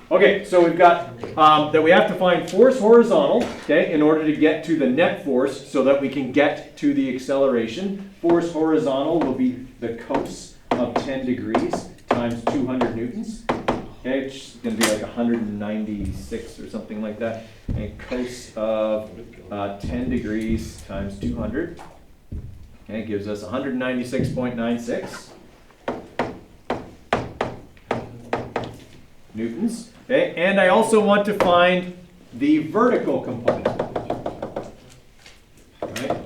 Okay, so we've got that we have to find force horizontal, okay, in order to get to the net force so that we can get to the acceleration. Force horizontal will be the cos of 10 degrees times 200 newtons. Okay, it's going to be like 196 or something like that. And cos of 10 degrees times 200. Okay, gives us 196.96 newtons. Okay, and I also want to find the vertical component. Right?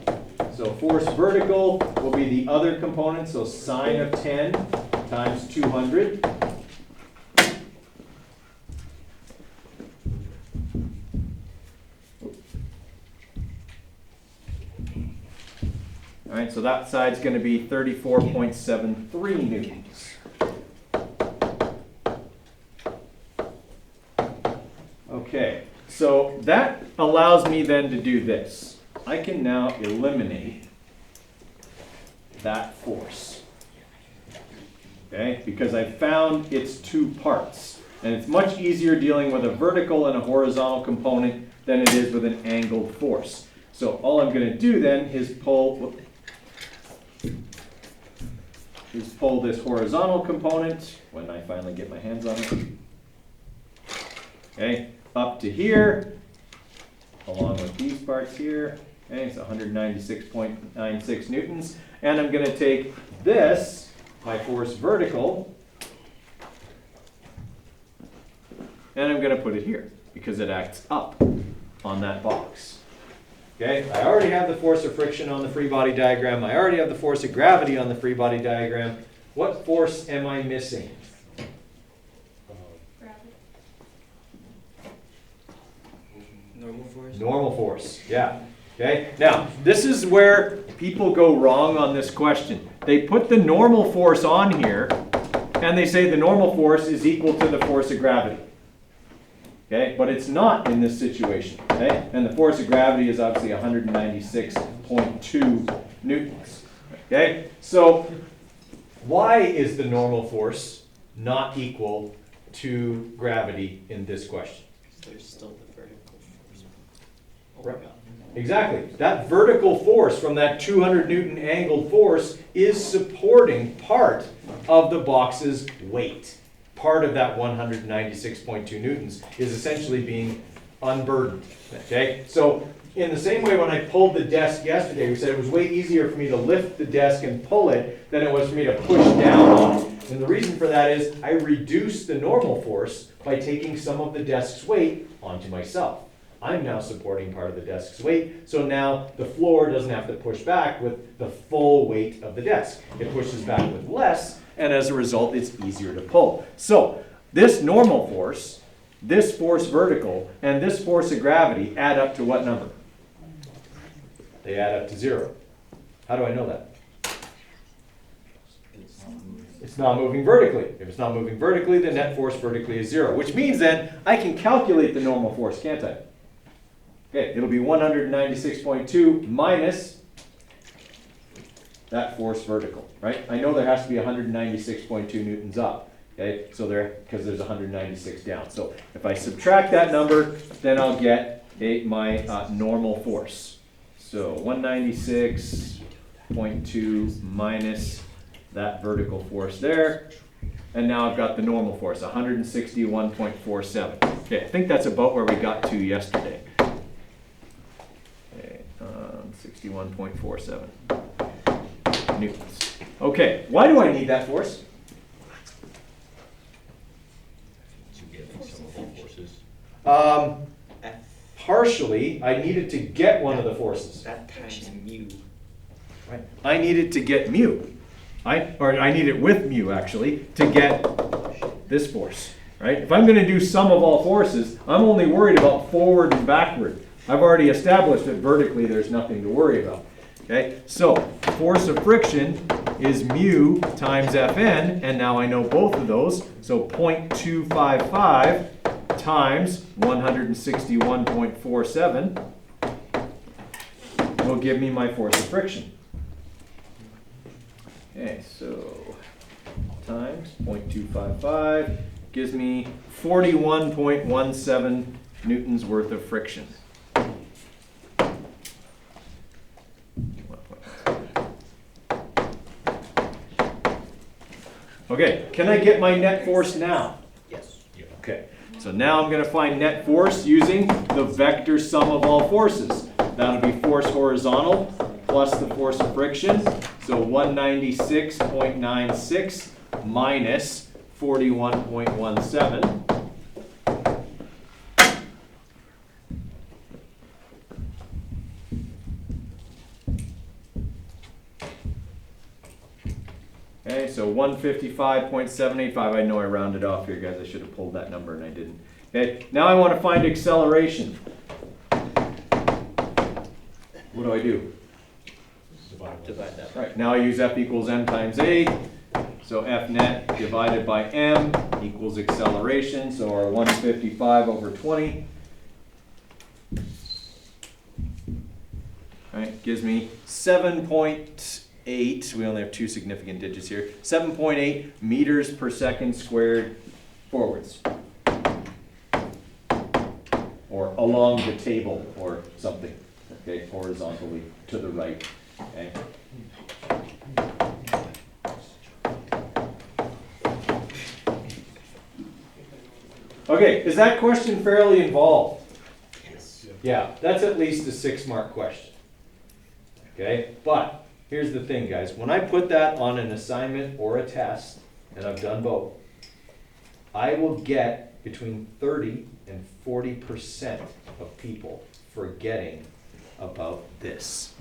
So force vertical will be the other component, so sine of 10 times 200. All right, so that side's going to be 34.73 newtons. Okay, so that allows me then to do this. I can now eliminate that force. Okay, because I found its two parts. And it's much easier dealing with a vertical and a horizontal component than it is with an angled force. So all I'm going to do then is pull this horizontal component when I finally get my hands on it. Okay, up to here, along with these parts here. Okay, it's 196.96 newtons. And I'm going to take this, my force vertical, and I'm going to put it here because it acts up on that box. Okay, I already have the force of friction on the free body diagram. I already have the force of gravity on the free body diagram. What force am I missing? Gravity. Normal force? Normal force, yeah. Okay, now this is where people go wrong on this question. They put the normal force on here and they say the normal force is equal to the force of gravity. Okay, but it's not in this situation. Okay, and the force of gravity is obviously 196.2 newtons. Okay, so why is the normal force not equal to gravity in this question? There's still the vertical force. Oh Right. my God. Exactly. That vertical force from that 200 Newton angled force is supporting part of the box's weight. Part of that 196.2 newtons is essentially being unburdened. Okay? So in the same way when I pulled the desk yesterday, we said it was way easier for me to lift the desk and pull it than it was for me to push down on it. And the reason for that is I reduced the normal force by taking some of the desk's weight onto myself. I'm now supporting part of the desk's weight, so now the floor doesn't have to push back with the full weight of the desk. It pushes back with less, and as a result, it's easier to pull. So this normal force, this force vertical, and this force of gravity add up to what number? They add up to 0. How do I know that? It's not moving vertically. If it's not moving vertically, the net force vertically is 0, which means then I can calculate the normal force, can't I? Okay, it'll be 196.2 minus that force vertical, right? I know there has to be 196.2 newtons up, okay? So because there's 196 down. So if I subtract that number, then I'll get my normal force. So 196.2 minus that vertical force there. And now I've got the normal force, 161.47. Okay, I think that's about where we got to yesterday. 61.47 newtons. Okay, why do I need that force? To get some of the forces. Partially, I needed to get one of the forces. That times mu. Right. I needed to get mu. I need it with mu, actually, to get this force. Right? If I'm going to do sum of all forces, I'm only worried about forward and backward. I've already established that vertically there's nothing to worry about. Okay, so force of friction is mu times Fn, and now I know both of those. So 0.255 times 161.47 will give me my force of friction. Okay, so times 0.255 gives me 41.17 newtons worth of friction. Okay, can I get my net force now? Yes. Okay, so now I'm going to find net force using the vector sum of all forces. That'll be force horizontal plus the force of friction. So 196.96 minus 41.17. Okay, so 155.785. I know I rounded off here, guys. I should have pulled that number and I didn't. Okay, now I want to find acceleration. What do I do? Divide that. Right, now I use F equals m times a. So F net divided by m equals acceleration. So our 155 over 20. Right, gives me 7.8. We only have two significant digits here. 7.8 meters per second squared forwards. Or along the table or something. Okay, horizontally to the right. Okay. Okay, is that question fairly involved? Yes. Yeah, that's at least a 6-mark question. Okay, but here's the thing, guys. When I put that on an assignment or a test, and I've done both, I will get between 30 and 40% of people forgetting about this.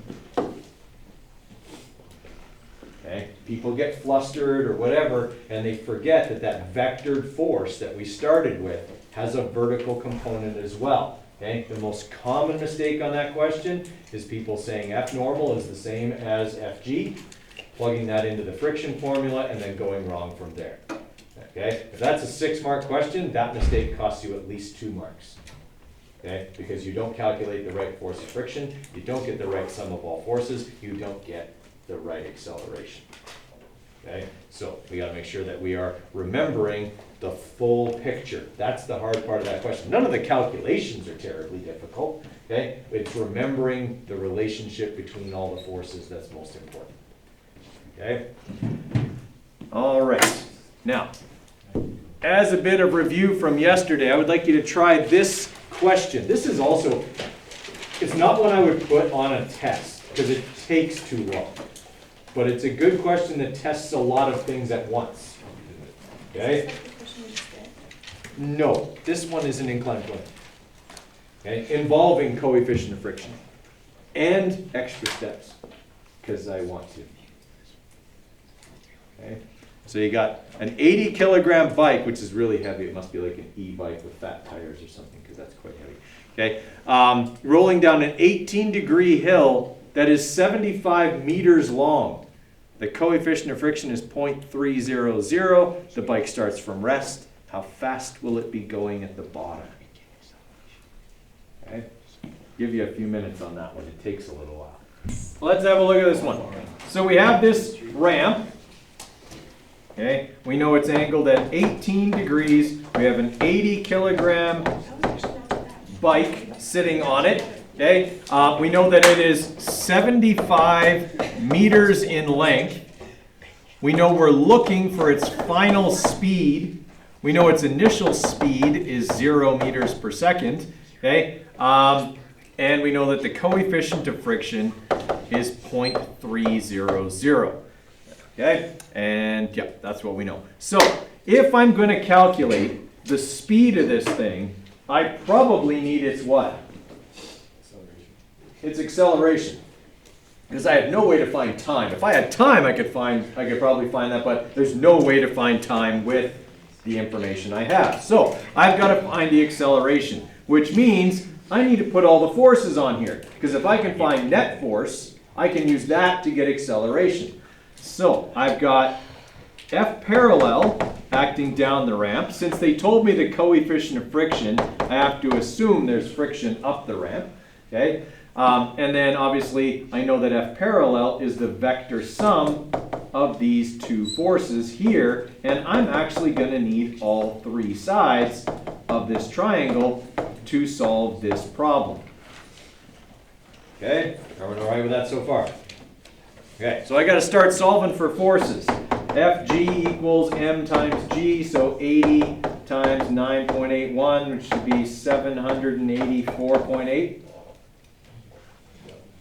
Okay? People get flustered or whatever, and they forget that that vectored force that we started with has a vertical component as well. Okay? The most common mistake on that question is people saying F normal is the same as Fg, plugging that into the friction formula, and then going wrong from there. Okay? If that's a 6-mark question, that mistake costs you at least 2 marks. Okay? Because you don't calculate the right force of friction, you don't get the right sum of all forces, you don't get the right acceleration. Okay? So we got to make sure that we are remembering the full picture. That's the hard part of that question. None of the calculations are terribly difficult. Okay? It's remembering the relationship between all the forces that's most important. Okay? All right. Now, as a bit of review from yesterday, I would like you to try this question. This is also, it's not one I would put on a test because it takes too long. But it's a good question that tests a lot of things at once. Okay? No, this one is an inclined plane. Okay? Involving coefficient of friction. And extra steps. Because I want to. Okay? So you got an 80 kilogram bike, which is really heavy. It must be like an e-bike with fat tires or something, because that's quite heavy. Okay? Rolling down an 18-degree hill that is 75 meters long. The coefficient of friction is 0.300. The bike starts from rest. How fast will it be going at the bottom? Okay? Give you a few minutes on that one. It takes a little while. Let's have a look at this one. So we have this ramp. Okay? We know it's angled at 18 degrees. We have an 80 kilogram bike sitting on it. Okay, we know that it is 75 meters in length. We know we're looking for its final speed. We know its initial speed is 0 meters per second. Okay, and we know that the coefficient of friction is 0.300. Okay, and yeah, that's what we know. So if I'm going to calculate the speed of this thing, I probably need its what? It's acceleration, because I have no way to find time. If I had time, I could probably find that, but there's no way to find time with the information I have. So I've got to find the acceleration, which means I need to put all the forces on here, because if I can find net force, I can use that to get acceleration. So I've got F parallel acting down the ramp. Since they told me the coefficient of friction, I have to assume there's friction up the ramp. Okay. And then obviously I know that F parallel is the vector sum of these two forces here, and I'm actually going to need all three sides of this triangle to solve this problem. Okay, everyone all right with that so far? Okay, so I got to start solving for forces. Fg equals m times g, so 80 times 9.81, which should be 784.8.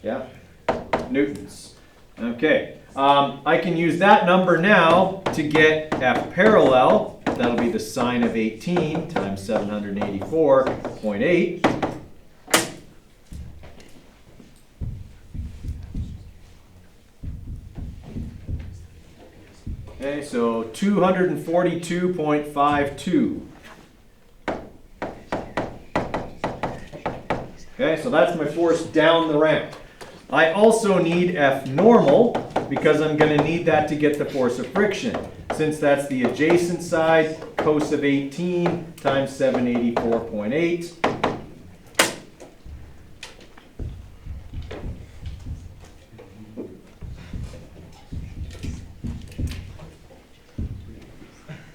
Yeah, newtons. Okay, I can use that number now to get F parallel. That'll be the sine of 18 times 784.8. Okay, so 242.52. Okay, so that's my force down the ramp. I also need F normal because I'm going to need that to get the force of friction. Since that's the adjacent side, cos of 18 times 784.8.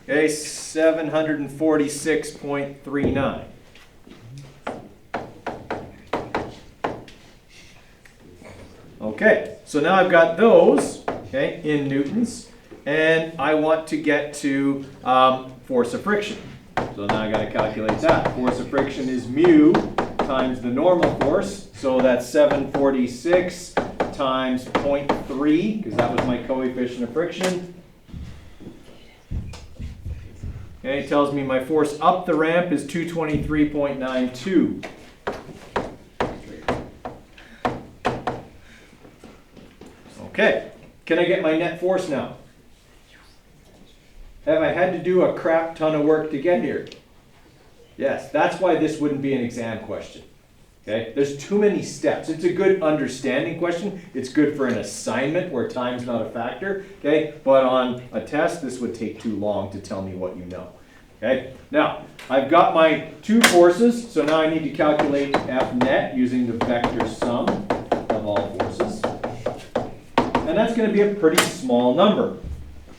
Okay, 746.39. Okay, so now I've got those, okay, in newtons, and I want to get to force of friction. So now I got to calculate that. Force of friction is mu times the normal force, so that's 746 times 0.3, because that was my coefficient of friction. Okay, it tells me my force up the ramp is 223.92. Okay, can I get my net force now? Have I had to do a crap ton of work to get here? Yes, that's why this wouldn't be an exam question. Okay, there's too many steps. It's a good understanding question. It's good for an assignment where time's not a factor. Okay, but on a test, this would take too long to tell me what you know. Okay, now I've got my two forces, so now I need to calculate F net using the vector sum of all forces. And that's going to be a pretty small number.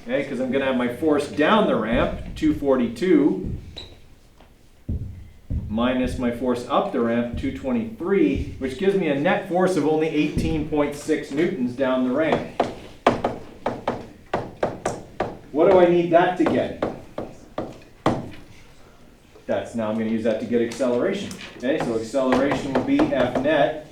Okay, because I'm going to have my force down the ramp, 242, minus my force up the ramp, 223, which gives me a net force of only 18.6 newtons down the ramp. What do I need that to get? Now I'm going to use that to get acceleration. Okay, so acceleration will be F net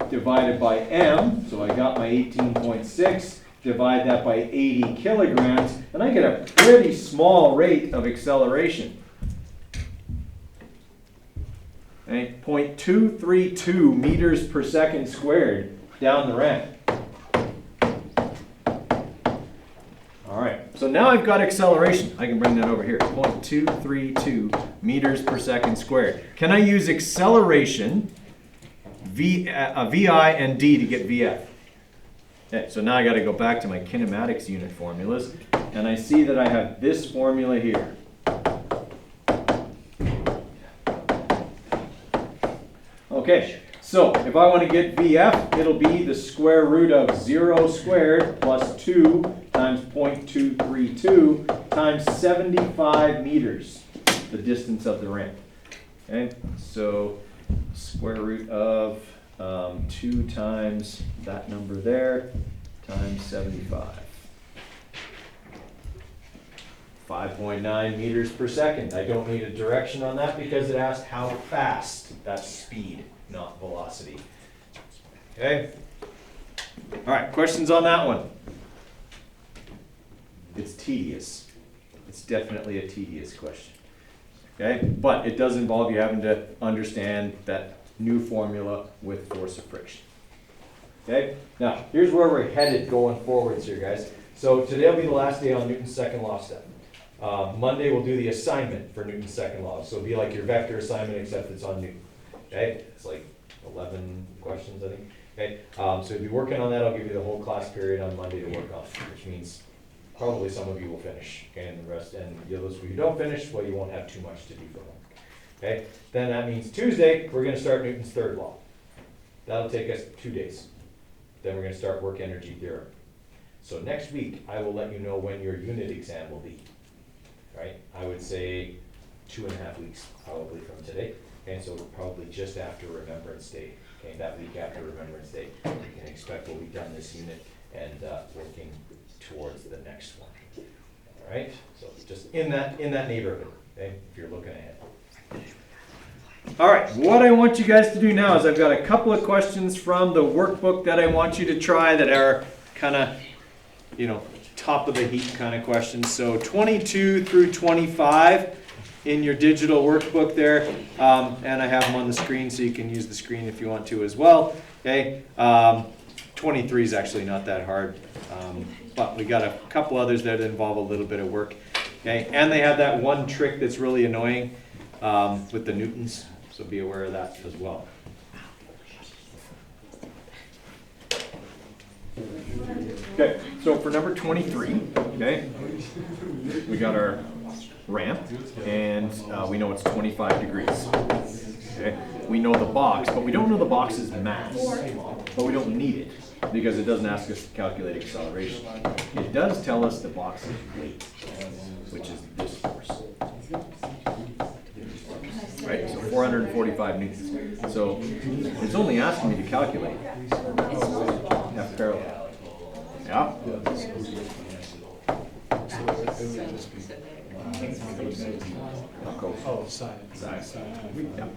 divided by m, so I got my 18.6, divide that by 80 kilograms, and I get a pretty small rate of acceleration. Okay, 0.232 meters per second squared down the ramp. All right, so now I've got acceleration. I can bring that over here, 0.232 meters per second squared. Can I use acceleration, VI and D to get VF? Okay, so now I got to go back to my kinematics unit formulas, and I see that I have this formula here. Okay, so if I want to get VF, it'll be the square root of 0 squared plus 2 times 0.232 times 75 meters, the distance of the ramp. Okay, so square root of 2 times that number there times 75. 5.9 meters per second. I don't need a direction on that because it asked how fast. That's speed, not velocity. Okay? All right, questions on that one? It's tedious. It's definitely a tedious question. Okay? But it does involve you having to understand that new formula with force of friction. Okay? Now, here's where we're headed going forwards here, guys. So today will be the last day on Newton's second law step. Monday we'll do the assignment for Newton's second law. So it'll be like your vector assignment except it's on Newton. Okay? It's like 11 questions, I think. Okay? So you'll be working on that. I'll give you the whole class period on Monday to work on, which means probably some of you will finish. Okay? And the rest, and those who don't finish, well, you won't have too much to do for them. Okay? Then that means Tuesday, we're going to start Newton's third law. That'll take us 2 days. Then we're going to start work energy theorem. So next week, I will let you know when your unit exam will be, right? I would say 2.5 weeks probably from today. Okay, so probably just after Remembrance Day, okay, that week after Remembrance Day, you can expect we'll be done this unit and working towards the next one. All right, so just in that neighborhood, okay, if you're looking ahead. All right, what I want you guys to do now is I've got a couple of questions from the workbook that I want you to try that are kind of, you know, top of the heap kind of questions. So 22 through 25 in your digital workbook there, and I have them on the screen so you can use the screen if you want to as well. Okay, 23 is actually not that hard, but we got a couple others that involve a little bit of work. Okay, and they have that one trick that's really annoying with the newtons, so be aware of that as well. Okay, so for number 23, okay, we got our ramp, and we know it's 25 degrees. Okay, we know the box, but we don't know the box's mass, but we don't need it because it doesn't ask us to calculate acceleration. It does tell us the box's weight, which is this force. Right, so 445 newtons. So it's only asking me to calculate F parallel. Yeah. Oh, side. Side. Yeah.